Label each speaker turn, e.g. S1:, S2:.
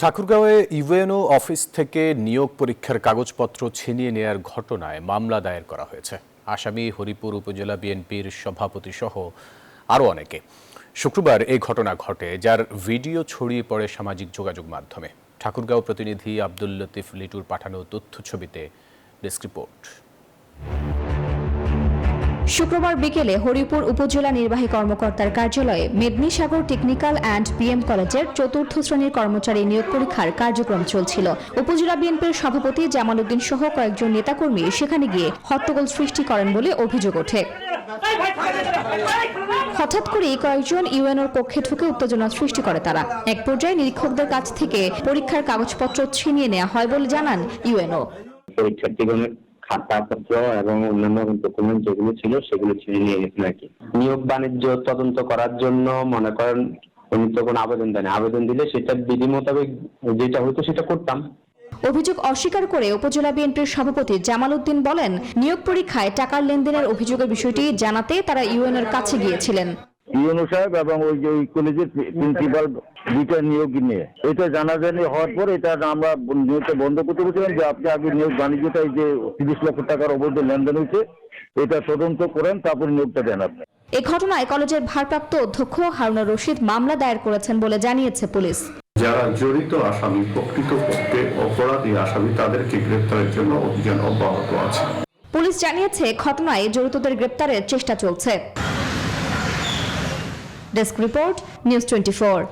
S1: ঠাকুরগাঁওয়ে UNO office থেকে নিয়োগ পরীক্ষার কাগজপত্র ছিনিয়ে নেয়ার ঘটনায় মামলা দায়ের করা হয়েছে। আসামি হরিপুর উপজেলা বিএনপির সভাপতি সহ আরও অনেকে। শুক্রবার এই ঘটনা ঘটে, যার ভিডিও ছড়িয়ে পড়ে সামাজিক যোগাযোগ মাধ্যমে। ঠাকুরগাঁও প্রতিনিধি আব্দুল লতিফ লিটুর পাঠানো তথ্যছবিতে ডেস্ক রিপোর্ট।
S2: শুক্রবার বিকেলে হরিপুর উপজেলা নির্বাহী কর্মকর্তার কার্যালয়ে মেদিনী সাগর টেকনিক্যাল অ্যান্ড বিএম কলেজের চতুর্থ শ্রেণীর কর্মচারী নিয়োগ পরীক্ষার কার্যক্রম চলছিল। উপজেলা বিএনপির সভাপতি জামাল উদ্দিন সহ কয়েকজন নেতাকর্মী সেখানে গিয়ে হট্টগোল সৃষ্টি করেন বলে অভিযোগ ওঠে। হঠাৎ করে কয়েকজন ইউএনওর কক্ষে ঢুকে উত্তেজনা সৃষ্টি করে তারা। এক পর্যায়ে নিরীক্ষকদের কাছ থেকে পরীক্ষার কাগজপত্র ছিনিয়ে নেওয়া হয় বলে জানান ইউএনও।
S3: খাতাপত্র এবং অন্যান্য ডকুমেন্ট যেগুলো ছিল সেগুলো ছিনিয়ে নিয়ে গেছিল আর কি। নিয়োগ বাণিজ্য তদন্ত করার জন্য মনে করেন উনি তো কোনো আবেদন দেন, আবেদন দিলে সেটা বিধি মোতাবেক যেটা হতো সেটা করতাম।
S2: অভিযোগ অস্বীকার করে উপজেলা বিএনপির সভাপতি জামাল উদ্দিন বলেন, নিয়োগ পরীক্ষায় টাকার লেনদেনের অভিযোগের বিষয়টি জানাতে তারা ইউএনওর কাছে গিয়েছিলেন।
S4: ইউএনও সাহেব এবং ওই যে কলেজের প্রিন্সিপাল দুইটা নিয়োগ নিয়ে এটা জানাজানি হওয়ার পর এটা আমরা নিয়োগটা বন্ধ করতে বলছিলাম যে আপনি আগে নিয়োগ বাণিজ্যটা এই যে 30 লক্ষ টাকার অবৈধ লেনদেন হয়েছে এটা তদন্ত করেন, তারপর নিয়োগটা দেন আপনি।
S2: এই ঘটনায় কলেজের ভারপ্রাপ্ত অধ্যক্ষ হারুনুর রশিদ মামলা দায়ের করেছেন বলে জানিয়েছে পুলিশ।
S5: যারা জড়িত আসামি, প্রকৃতপক্ষে অপরাধী আসামি, তাদেরকে গ্রেফতারের জন্য অভিযান অব্যাহত আছে।
S2: পুলিশ জানিয়েছে ঘটনায় জড়িতদের গ্রেফতারের চেষ্টা চলছে। Desk report, news 24।